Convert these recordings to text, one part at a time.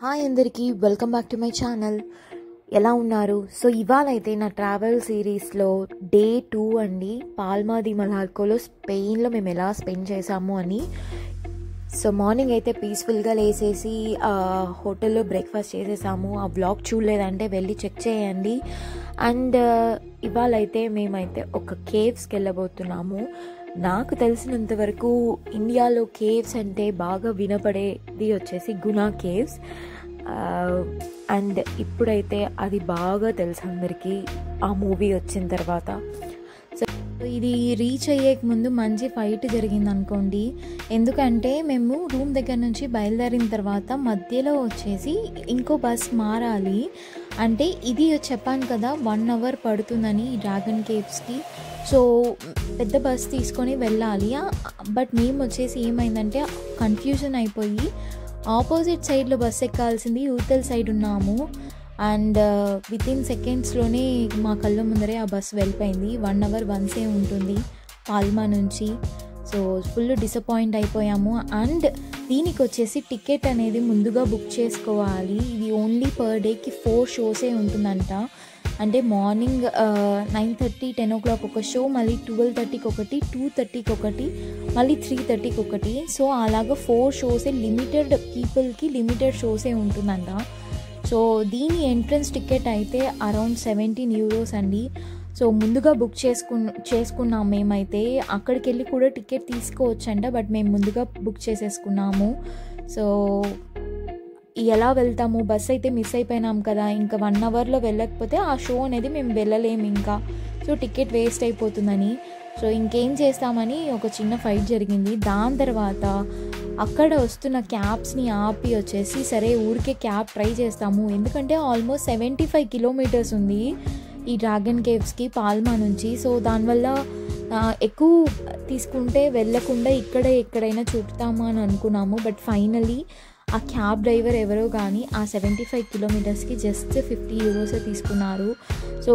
Hi అందరికీ welcome back to my channel. ఎలా ఉన్నారు? సో ఇవాళ అయితే నా ట్రావెల్ సిరీస్లో డే 2 అండి. పాల్మా ది మలార్కోలో స్పెయిన్లో మేము ఎలా స్పెండ్ చేసాము అని. సో మార్నింగ్ అయితే పీస్ఫుల్గా లేసేసి హోటల్లో బ్రేక్ఫాస్ట్ చేసేసాము. ఆ వ్లాగ్ చూడలేదంటే వెళ్ళి చెక్ చేయండి. అండ్ ఇవాళ అయితే మేమైతే ఒక కేవ్స్కి వెళ్ళబోతున్నాము. నాకు తెలిసినంత వరకు ఇండియాలో కేవ్స్ అంటే బాగా వినపడేది వచ్చేసి గునా కేవ్స్. అండ్ ఇప్పుడైతే అది బాగా తెలుసు అందరికీ ఆ మూవీ వచ్చిన తర్వాత. సో ఇది రీచ్ అయ్యేక ముందు మంచి ఫైట్ జరిగింది అనుకోండి. ఎందుకంటే మేము రూమ్ దగ్గర నుంచి బయలుదేరిన తర్వాత మధ్యలో వచ్చేసి ఇంకో బస్ మారాలి. అంటే ఇది చెప్పాను కదా 1 hour పడుతుందని ఈ డ్రాగన్ కేవ్స్కి. సో పెద్ద బస్ తీసుకొని వెళ్ళాలి. బట్ మేము వచ్చేసి ఏమైందంటే కన్ఫ్యూజన్ అయిపోయి ఆపోజిట్ సైడ్లో బస్ ఎక్కాల్సింది యూతల్ సైడ్ ఉన్నాము. అండ్ వితిన్ సెకండ్స్లోనే మా కళ్ళ ముందరే ఆ బస్ వెళ్ళిపోయింది. 1 hour వన్సే ఉంటుంది పాల్మా నుంచి. సో ఫుల్ డిసప్పాయింట్ అయిపోయాము. అండ్ దీనికి వచ్చేసి టికెట్ అనేది ముందుగా బుక్ చేసుకోవాలి. ఇది ఓన్లీ పర్ డేకి 4 షోసే ఉంటుందంట. అంటే మార్నింగ్ 9:30, 10 o'clock ఒక షో, మళ్ళీ 12:30కి ఒకటి, 2:30కి ఒకటి, మళ్ళీ 3:30కి ఒకటి. సో అలాగా 4 షోసే, లిమిటెడ్ పీపుల్కి లిమిటెడ్ షోసే ఉంటుందంట. సో దీని ఎంట్రన్స్ టికెట్ అయితే అరౌండ్ 17 euros అండి. సో ముందుగా బుక్ చేసుకున్నాం మేమైతే. అక్కడికి వెళ్ళి కూడా టికెట్ తీసుకోవచ్చంట, బట్ మేము ముందుగా బుక్ చేసేసుకున్నాము. సో ఎలా వెళ్తాము, బస్ అయితే మిస్ అయిపోయినాం కదా, ఇంకా 1 hourలో వెళ్ళకపోతే ఆ షో అనేది మేము వెళ్ళలేము ఇంకా. సో టికెట్ వేస్ట్ అయిపోతుందని సో ఇంకేం చేస్తామని ఒక చిన్న ఫైట్ జరిగింది. దాని తర్వాత అక్కడ వస్తున్న క్యాబ్స్ని ఆపి వచ్చేసి సరే ఊరికే క్యాబ్ ట్రై చేస్తాము. ఎందుకంటే ఆల్మోస్ట్ 75 kilometers ఉంది ఈ డ్రాగన్ కేవ్స్కి పాల్మా నుంచి. సో దానివల్ల ఎక్కువ తీసుకుంటే వెళ్ళకుండా ఇక్కడే ఎక్కడైనా చూపుతాము అని అనుకున్నాము. బట్ ఫైనలీ ఆ క్యాబ్ డ్రైవర్ ఎవరో కానీ ఆ 75 kilometersకి జస్ట్ 50 euros తీసుకున్నారు. సో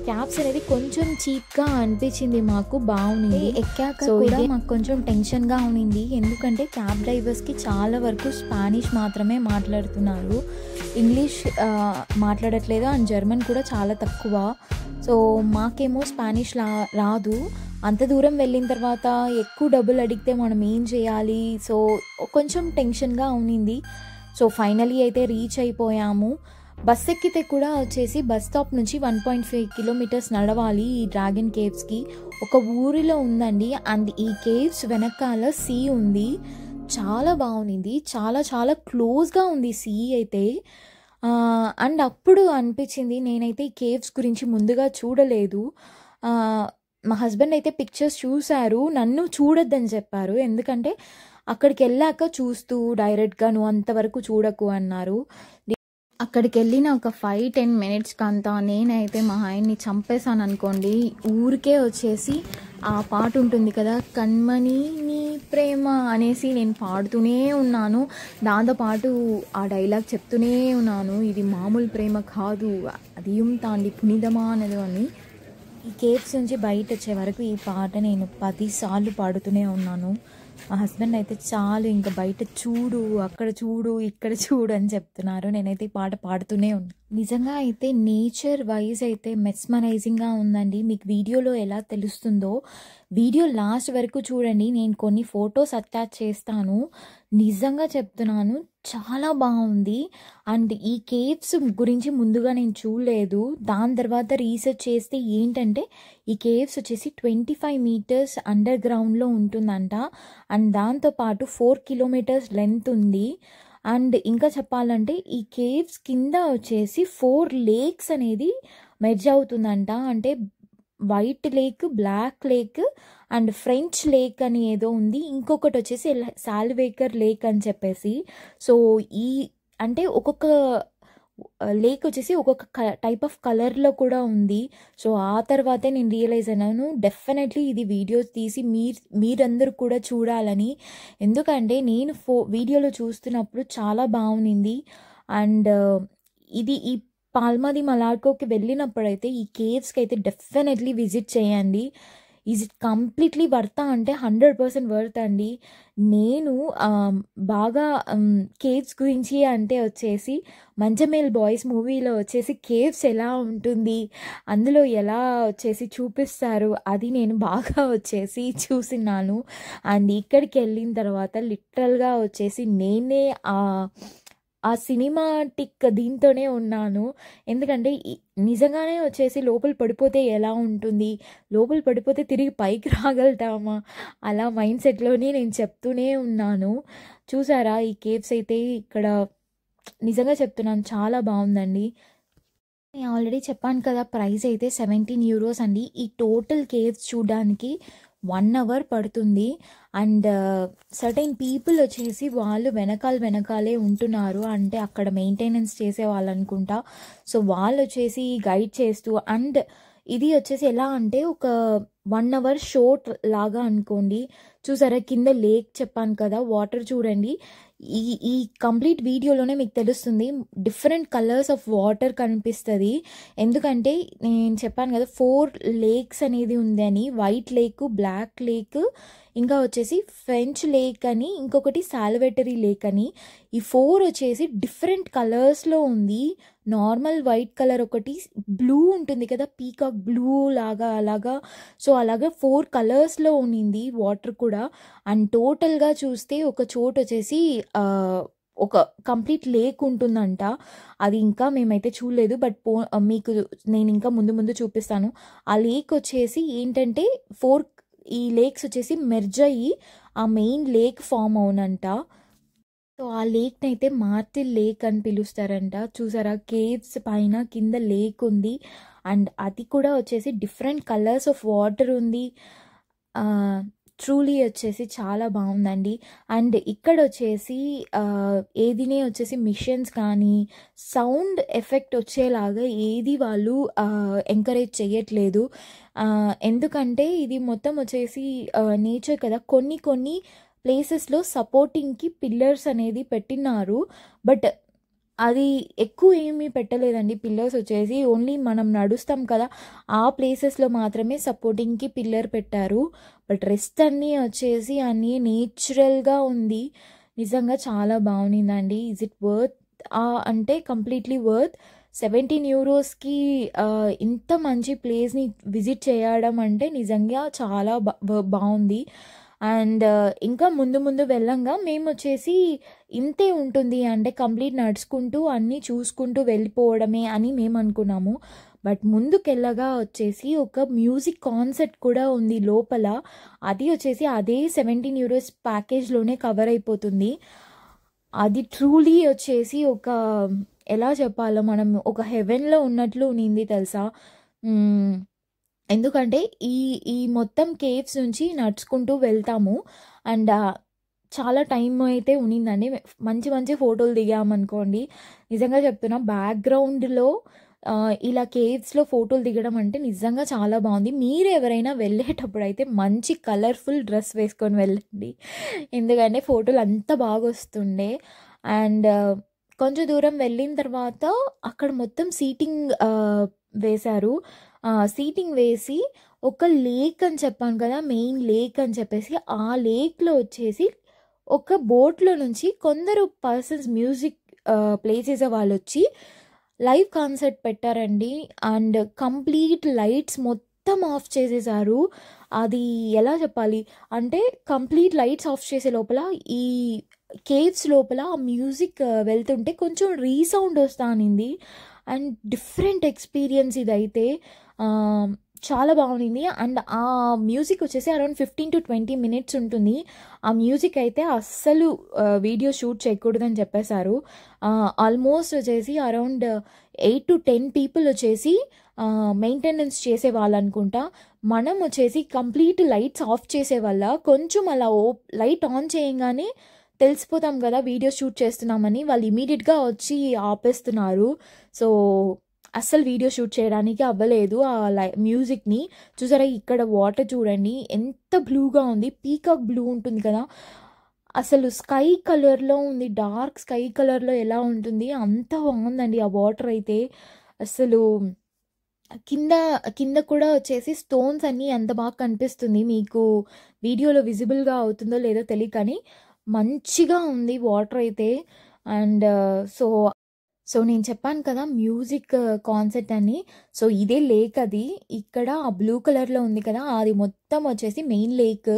క్యాబ్స్ అనేది కొంచెం చీప్గా అనిపించింది మాకు, బాగుంది. ఎక్కాక కూడా మాకు కొంచెం టెన్షన్గా ఉన్నింది. ఎందుకంటే క్యాబ్ డ్రైవర్స్కి చాలా వరకు స్పానిష్ మాత్రమే మాట్లాడుతున్నారు, ఇంగ్లీష్ మాట్లాడట్లేదు. అండ్ జర్మన్ కూడా చాలా తక్కువ. సో మాకేమో స్పానిష్ రాదు. అంత దూరం వెళ్ళిన తర్వాత ఎక్కువ డబ్బులు అడిగితే మనం ఏం చేయాలి? సో కొంచెం టెన్షన్గా ఉన్నింది. సో ఫైనలీ అయితే రీచ్ అయిపోయాము. బస్ ఎక్కితే కూడా వచ్చేసి బస్ స్టాప్ నుంచి 1.5 kilometers నడవాలి ఈ డ్రాగన్ కేవ్స్కి. ఒక ఊరిలో ఉందండి. అండ్ ఈ కేవ్స్ వెనకాల సీ ఉంది. చాలా బాగుంది, చాలా చాలా క్లోజ్గా ఉంది సీ అయితే. అండ్ అప్పుడు అనిపించింది, నేనైతే ఈ కేవ్స్ గురించి ముందుగా చూడలేదు. మా హస్బెండ్ అయితే పిక్చర్స్ చూశారు, నన్ను చూడొద్దని చెప్పారు. ఎందుకంటే అక్కడికి వెళ్ళాక చూస్తూ డైరెక్ట్గా నువ్వు అంతవరకు చూడకు అన్నారు. అక్కడికి వెళ్ళిన ఒక 5-10 minutesకి అంతా నేనైతే మా ఆయన్ని చంపేశాను అనుకోండి. ఊరికే వచ్చేసి ఆ పాట ఉంటుంది కదా, కన్మణి నీ ప్రేమ అనేసి నేను పాడుతూనే ఉన్నాను. దాంతోపాటు ఆ డైలాగ్ చెప్తూనే ఉన్నాను, ఇది మామూలు ప్రేమ కాదు, అదియం తాండి పునిదమా అనేది అని. ఈ కేవ్స్ నుంచి బయట వచ్చే వరకు ఈ పాట నేను 10 సార్లు పాడుతూనే ఉన్నాను. మా హస్బెండ్ అయితే చాలు ఇంకా బయట చూడు, అక్కడ చూడు, ఇక్కడ చూడు అని చెప్తున్నారు. నేనైతే ఈ పాట పాడుతూనే ఉన్నాను. నిజంగా అయితే నేచర్ వైజ్ అయితే మెస్మరైజింగ్గా ఉందండి. మీకు వీడియోలో ఎలా తెలుస్తుందో వీడియో లాస్ట్ వరకు చూడండి. నేను కొన్ని ఫొటోస్ అటాచ్ చేస్తాను. నిజంగా చెప్తున్నాను, చాలా బాగుంది. అండ్ ఈ కేవ్స్ గురించి ముందుగా నేను చూడలేదు. దాని తర్వాత రీసెర్చ్ చేస్తే ఏంటంటే ఈ కేవ్స్ వచ్చేసి 25 meters అండర్ గ్రౌండ్లో ఉంటుందంట. అండ్ దాంతోపాటు 4 kilometers లెంత్ ఉంది. అండ్ ఇంకా చెప్పాలంటే ఈ కేవ్స్ కింద వచ్చేసి 4 lakes అనేది మెర్జ్ అవుతుందంట. అంటే white lake, black lake and French lake అని ఏదో ఉంది. ఇంకొకటి వచ్చేసి సాల్వేకర్ లేక్ అని చెప్పేసి. సో ఈ అంటే ఒక్కొక్క లేక్ వచ్చేసి ఒక్కొక్క టైప్ ఆఫ్ కలర్లో కూడా ఉంది. సో ఆ తర్వాతే నేను రియలైజ్ అయినాను, డెఫినెట్లీ ఇది వీడియోస్ తీసి మీరందరూ కూడా చూడాలని. ఎందుకంటే నేను వీడియోలో చూస్తున్నప్పుడు చాలా బాగుంది. అండ్ ఇది ఈ పాల్మా ది మలార్కోకి వెళ్ళినప్పుడైతే ఈ కేవ్స్కి అయితే డెఫినెట్లీ విజిట్ చేయండి. ఈజ్ ఇట్ కంప్లీట్లీ వర్తా అంటే 100% వర్త్ అండి. నేను బాగా కేవ్స్ గురించి అంటే వచ్చేసి 'మంచమేల్ బాయ్స్' మూవీలో వచ్చేసి కేవ్స్ ఎలా ఉంటుంది, అందులో ఎలా వచ్చేసి చూపిస్తారు అది నేను బాగా వచ్చేసి చూసినాను. అండ్ ఇక్కడికి వెళ్ళిన తర్వాత లిటరల్గా వచ్చేసి నేనే ఆ సినిమాటిక్ దీంతోనే ఉన్నాను. ఎందుకంటే నిజంగానే వచ్చేసి లోపల పడిపోతే ఎలా ఉంటుంది, లోపల పడిపోతే తిరిగి పైకి రాగలుగుతామా, అలా మైండ్ సెట్లోనే నేను చెప్తూనే ఉన్నాను. చూసారా ఈ కేవ్స్ అయితే ఇక్కడ నిజంగా చెప్తున్నాను చాలా బాగుందండి. నేను ఆల్రెడీ చెప్పాను కదా, ప్రైస్ అయితే 17 యూరోస్ అండి. ఈ టోటల్ కేవ్స్ చూడడానికి 1 అవర్ పడుతుంది. అండ్ సర్టైన్ పీపుల్ వచ్చేసి వాళ్ళు వెనకాలే ఉంటున్నారు, అంటే అక్కడ మెయింటెనెన్స్ చేసే వాళ్ళు అనుకుంటా. సో వాళ్ళు వచ్చేసి గైడ్ చేస్తూ, అండ్ ఇది వచ్చేసి ఎలా అంటే ఒక 1 అవర్ షోట్ లాగా అనుకోండి. చూసారా కింద లేక్ చెప్పాను కదా, వాటర్ చూడండి. ఈ కంప్లీట్ వీడియోలోనే మీకు తెలుస్తుంది, డిఫరెంట్ కలర్స్ ఆఫ్ వాటర్ కనిపిస్తుంది. ఎందుకంటే నేను చెప్పాను కదా 4 లేక్స్ అనేది ఉందని, వైట్ లేక్, బ్లాక్ లేక్, ఇంకా వచ్చేసి ఫ్రెంచ్ లేక్ అని, ఇంకొకటి సాల్వేటరీ లేక్ అని. ఈ 4 వచ్చేసి డిఫరెంట్ కలర్స్లో ఉంది. నార్మల్ వైట్ కలర్ ఒకటి, బ్లూ ఉంటుంది కదా పీకాక్ బ్లూ లాగా అలాగా. సో అలాగా 4 కలర్స్లో ఉన్నింది వాటర్ కూడా. అండ్ టోటల్గా చూస్తే ఒక చోటు వచ్చేసి ఒక కంప్లీట్ లేక్ ఉంటుందంట. అది ఇంకా మేమైతే చూడలేదు, బట్ మీకు నేను ఇంకా ముందు చూపిస్తాను. ఆ లేక్ వచ్చేసి ఏంటంటే 4 ఈ లేక్స్ వచ్చేసి మెర్జ్ అయ్యి ఆ మెయిన్ లేక్ ఫామ్ అవునంట. సో ఆ లేక్ని అయితే మార్టిల్ లేక్ అని పిలుస్తారంట. చూసారా కేవ్స్ పైన కింద లేక్ ఉంది, అండ్ అది కూడా వచ్చేసి డిఫరెంట్ కలర్స్ ఆఫ్ వాటర్ ఉంది. ట్రూలీ వచ్చేసి చాలా బాగుందండి. అండ్ ఇక్కడ వచ్చేసి ఏదినే వచ్చేసి మిషన్స్ కానీ సౌండ్ ఎఫెక్ట్ వచ్చేలాగా ఏది వాళ్ళు ఎంకరేజ్ చేయట్లేదు. ఎందుకంటే ఇది మొత్తం వచ్చేసి నేచర్ కదా, కొన్ని ప్లేసెస్లో సపోర్టింగ్కి పిల్లర్స్ అనేది పెట్టినారు, బట్ అది ఎక్కువ ఏమీ పెట్టలేదండి. పిల్లర్స్ వచ్చేసి ఓన్లీ మనం నడుస్తాం కదా ఆ ప్లేసెస్లో మాత్రమే సపోర్టింగ్కి పిల్లర్ పెట్టారు, బట్ రెస్ట్ అన్నీ వచ్చేసి అన్నీ నేచురల్గా ఉంది. నిజంగా చాలా బాగుందండి. ఈజ్ ఇట్ వర్త్ అంటే కంప్లీట్లీ వర్త్. 17 యూరోస్కి ఇంత మంచి ప్లేస్ని విజిట్ చేయడం అంటే నిజంగా చాలా బాగుంది. అండ్ ఇంకా ముందు వెళ్ళంగా మేము వచ్చేసి ఇంతే ఉంటుంది అంటే కంప్లీట్ నడుచుకుంటూ అన్నీ చూసుకుంటూ వెళ్ళిపోవడమే అని మేము అనుకున్నాము. బట్ ముందుకెళ్ళగా వచ్చేసి ఒక మ్యూజిక్ కాన్సర్ట్ కూడా ఉంది లోపల. అది వచ్చేసి అదే 17 యూరోస్ ప్యాకేజ్లోనే కవర్ అయిపోతుంది. అది ట్రూలీ వచ్చేసి ఒక ఎలా చెప్పాలో, మనం ఒక హెవెన్లో ఉన్నట్లు ఉన్నింది తెలుసా. ఎందుకంటే ఈ మొత్తం కేవ్స్ నుంచి నడుచుకుంటూ వెళ్తాము, అండ్ చాలా టైం అయితే ఉన్నిందండి. మంచి ఫోటోలు దిగామనుకోండి. నిజంగా చెప్తున్నా, బ్యాక్గ్రౌండ్లో ఇలా కేవ్స్లో ఫోటోలు దిగడం అంటే నిజంగా చాలా బాగుంది. మీరు ఎవరైనా వెళ్ళేటప్పుడు అయితే మంచి కలర్ఫుల్ డ్రెస్ వేసుకొని వెళ్ళండి, ఎందుకంటే ఫోటోలు అంత బాగా వస్తుండే. అండ్ కొంచెం దూరం వెళ్ళిన తర్వాత అక్కడ మొత్తం సీటింగ్ వేశారు. సీటింగ్ వేసి ఒక లేక్ అని చెప్పాను కదా, మెయిన్ లేక్ అని చెప్పేసి, ఆ లేక్లో వచ్చేసి ఒక బోట్లో నుంచి కొందరు పర్సన్స్ మ్యూజిక్ ప్లే చేసే వాళ్ళు వచ్చి లైవ్ కాన్సర్ట్ పెట్టారండి. అండ్ కంప్లీట్ లైట్స్ మొత్తం ఆఫ్ చేసేసారు. అది ఎలా చెప్పాలి అంటే కంప్లీట్ లైట్స్ ఆఫ్ చేసే లోపల ఈ కేవ్స్ లోపల ఆ మ్యూజిక్ వెళ్తుంటే కొంచెం రీసౌండ్ వస్తా అనింది. అండ్ డిఫరెంట్ ఎక్స్పీరియన్స్ ఇదైతే చాలా బాగుంది. అండ్ ఆ మ్యూజిక్ వచ్చేసి అరౌండ్ 15 to 20 minutes ఉంటుంది. ఆ మ్యూజిక్ అయితే అస్సలు వీడియో షూట్ చేయకూడదని చెప్పేశారు. ఆల్మోస్ట్ వచ్చేసి అరౌండ్ 8 to 10 people వచ్చేసి మెయింటెనెన్స్ చేసే వాళ్ళు అనుకుంటా. మనం వచ్చేసి కంప్లీట్ లైట్స్ ఆఫ్ చేసే వల్ల కొంచెం అలా లైట్ ఆన్ చేయగానే తెలిసిపోతాం కదా వీడియో షూట్ చేస్తున్నామని, వాళ్ళు ఇమీడియట్గా వచ్చి ఆపేస్తున్నారు. సో అస్సలు వీడియో షూట్ చేయడానికి అవ్వలేదు ఆ మ్యూజిక్ని. చూసారా ఇక్కడ వాటర్ చూడండి ఎంత బ్లూగా ఉంది, పీకాక్ బ్లూ ఉంటుంది కదా, అసలు స్కై కలర్లో ఉంది. డార్క్ స్కై కలర్లో ఎలా ఉంటుంది అంత బాగుందండి ఆ వాటర్ అయితే. అసలు కింద కింద కూడా వచ్చేసి స్టోన్స్ అన్నీ ఎంత బాగా కనిపిస్తుంది. మీకు వీడియోలో విజిబుల్‌గా అవుతుందో లేదో తెలీదు కానీ, మంచిగా ఉంది వాటర్ అయితే. అండ్ సో సో నేను చెప్పాను కదా మ్యూజిక్ కాన్సెర్ట్ అని. సో ఇదే లేక్ అది. ఇక్కడ ఆ బ్లూ కలర్‌లో ఉంది కదా! అది మొత్తం వచ్చేసి మెయిన్ లేక్.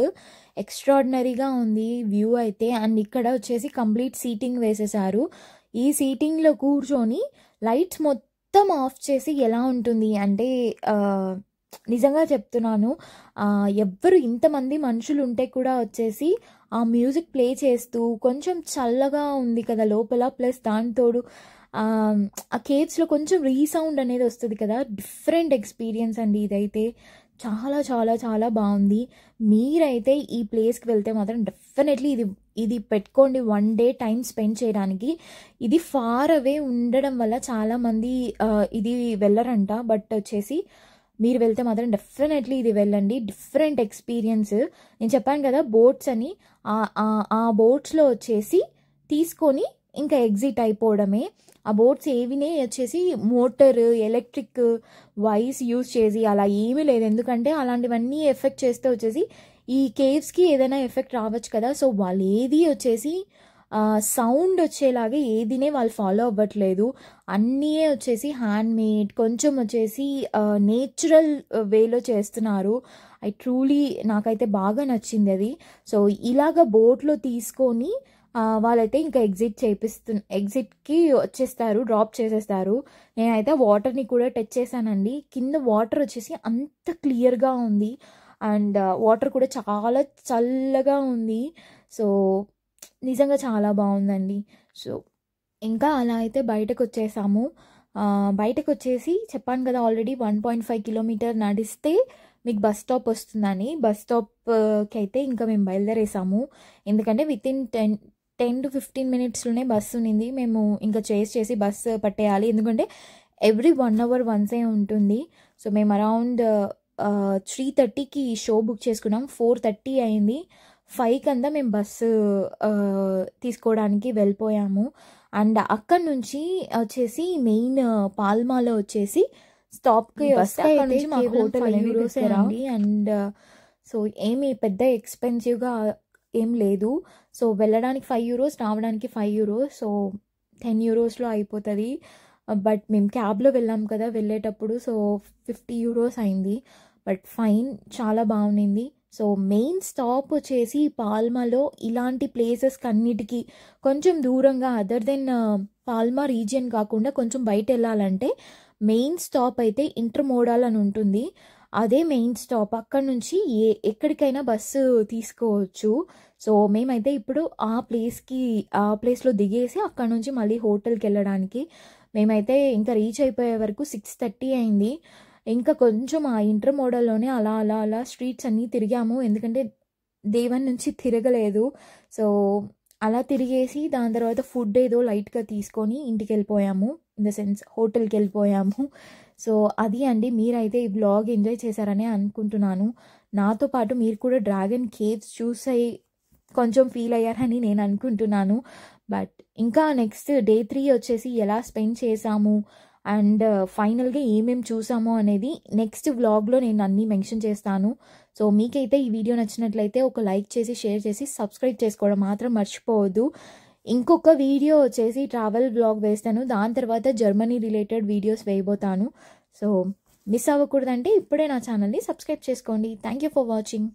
ఎక్స్ట్రార్డినరీగా ఉంది వ్యూ అయితే. అండ్ ఇక్కడ వచ్చేసి కంప్లీట్ సీటింగ్ వేసేసారు. ఈ సీటింగ్‌లో కూర్చొని లైట్స్ మొత్తం ఆఫ్ చేసి ఎలా ఉంటుంది అంటే నిజంగా చెప్తున్నాను. ఎవ్వరు ఇంతమంది మనుషులు ఉంటే కూడా వచ్చేసి ఆ మ్యూజిక్ ప్లే చేస్తూ కొంచెం చల్లగా ఉంది కదా లోపల. ప్లస్ దాని తోడు ఆ కేవ్స్‌లో కొంచెం రీసౌండ్ అనేది వస్తది కదా! డిఫరెంట్ ఎక్స్‌పీరియన్స్ అండి ఇదైతే. చాలా చాలా చాలా బావుంది. మీరైతే ఈ ప్లేస్‌కి వెళ్తే మాత్రం డెఫినెట్‌లీ ఇది పెట్టుకోండి వన్ డే టైమ్ స్పెండ్ చేయడానికి. ఇది ఫార్ అవే ఉండడం వల్ల చాలామంది ఇది వెళ్ళరంట. బట్ వచ్చేసి మీరు వెళ్తే మాత్రం డెఫినెట్‌లీ ఇది వెళ్ళండి. Different experience. నేను చెప్పాను కదా బోట్స్ అని. ఆ బోట్స్‌లో వచ్చేసి తీసుకొని ఇంకా ఎగ్జిట్ అయిపోవడమే. ఆ బోట్స్ ఏవినే వచ్చేసి మోటార్, ఎలక్ట్రిక్ వైర్స్ యూజ్ చేసి అలా ఏమీ లేదు. ఎందుకంటే అలాంటివన్నీ ఎఫెక్ట్ చేస్తే వచ్చేసి ఈ కేవ్స్‌కి ఏదైనా ఎఫెక్ట్ రావచ్చు కదా! సో వాళ్ళు ఏది వచ్చేసి సౌండ్ వచ్చేలాగా ఏదినే వాళ్ళు ఫాలో అవ్వట్లేదు. అన్నీ వచ్చేసి హ్యాండ్‌మేడ్ కొంచెం వచ్చేసి నేచురల్ వేలో చేస్తున్నారు. ట్రూలీ నాకైతే బాగా నచ్చింది అది. సో ఇలాగ బోట్‌లో తీసుకొని వాళ్ళైతే ఇంకా ఎగ్జిట్‌కి వచ్చేస్తారు. డ్రాప్ చేసేస్తారు. నేనైతే వాటర్‌ని కూడా టచ్ చేశానండి. కింద వాటర్ వచ్చేసి అంత క్లియర్‌గా ఉంది. అండ్ వాటర్ కూడా చాలా చల్లగా ఉంది. సో నిజంగా చాలా బావుందండి. సో ఇంకా అలా అయితే బయటకొచ్చేసాము. బయటకొచ్చేసి చెప్పాను కదా ఆల్రెడీ 1.5 కిలోమీటర్ నడిస్తే మీకు బస్ స్టాప్ వస్తుందని. బస్ స్టాప్‌కి అయితే ఇంకా మేము బయలుదేరేసాము. ఎందుకంటే వితిన్ 10 to 15 మినిట్స్‌లోనే బస్సు ఉన్నింది. మేము ఇంకా చేసి బస్సు పట్టేయాలి. ఎందుకంటే ఎవ్రీ 1 అవర్ వన్సే ఉంటుంది. సో మేము అరౌండ్ 3:30కి షో బుక్ చేసుకున్నాం. 4:30 అయింది. 5 మేము బస్సు తీసుకోవడానికి వెళ్ళిపోయాము. అండ్ అక్కడి నుంచి వచ్చేసి మెయిన్ పాల్మాలో వచ్చేసి స్టాప్‌కి వస్తే అక్కడి నుంచి మాకు హోటల్ అనేది తీసుకురండి. అండ్ సో ఏమి పెద్ద ఎక్స్పెన్సివ్‌గా ఏం లేదు. సో వెళ్ళడానికి €5, రావడానికి €5. సో €10లో అయిపోతుంది. బట్ మేము క్యాబ్లో వెళ్ళాం కదా వెళ్ళేటప్పుడు. సో €50 అయింది. బట్ ఫైన్, చాలా బాగుండింది. సో మెయిన్ స్టాప్ వచ్చేసి పాల్మాలో ఇలాంటి ప్లేసెస్కి అన్నిటికీ కొంచెం దూరంగా అదర్ దెన్ పాల్మా రీజియన్ కాకుండా కొంచెం బయట వెళ్ళాలంటే మెయిన్ స్టాప్ అయితే ఇంటర్మోడాల్ అని ఉంటుంది. అదే మెయిన్ స్టాప్. అక్కడ నుంచి ఎక్కడికైనా బస్సు తీసుకోవచ్చు. సో మేమైతే ఇప్పుడు ఆ ప్లేస్లో దిగేసి అక్కడ నుంచి మళ్ళీ హోటల్కి వెళ్ళడానికి మేమైతే ఇంకా రీచ్ అయిపోయే వరకు 6:30 అయింది. ఇంకా కొంచెం ఆ ఇంటర్మోడల్లోనే అలా అలా అలా స్ట్రీట్స్ అన్నీ తిరిగాము. ఎందుకంటే దేవన్ నుంచి తిరగలేదు. సో అలా తిరిగేసి దాని తర్వాత ఫుడ్ ఏదో లైట్గా తీసుకొని ఇంటికి వెళ్ళిపోయాము. ఇన్ ద సెన్స్ హోటల్కి వెళ్ళిపోయాము. సో అది అండి. మీరైతే ఈ వ్లాగ్ ఎంజాయ్ చేశారని అనుకుంటున్నాను. నాతో పాటు మీరు కూడా డ్రాగన్ కేవ్స్ చూసి కొంచెం ఫీల్ అయ్యారని నేను అనుకుంటున్నాను. బట్ ఇంకా నెక్స్ట్ డే 3 వచ్చేసి ఎలా స్పెండ్ చేసాము అండ్ ఫైనల్గా ఏమేమి చూసామో అనేది నెక్స్ట్ వ్లాగ్లో నేను అన్నీ మెన్షన్ చేస్తాను. సో మీకైతే ఈ వీడియో నచ్చినట్లయితే ఒక లైక్ చేసి షేర్ చేసి సబ్స్క్రైబ్ చేసుకోవడం మాత్రం మర్చిపోవద్దు. ఇంకొక వీడియో వచ్చేసి ట్రావెల్ వ్లాగ్ వేస్తాను. దాని తర్వాత జర్మనీ రిలేటెడ్ వీడియోస్ వేయబోతాను. సో మిస్ అవ్వకూడదంటే ఇప్పుడే నా ఛానల్ని సబ్స్క్రైబ్ చేసుకోండి. Thank you for watching.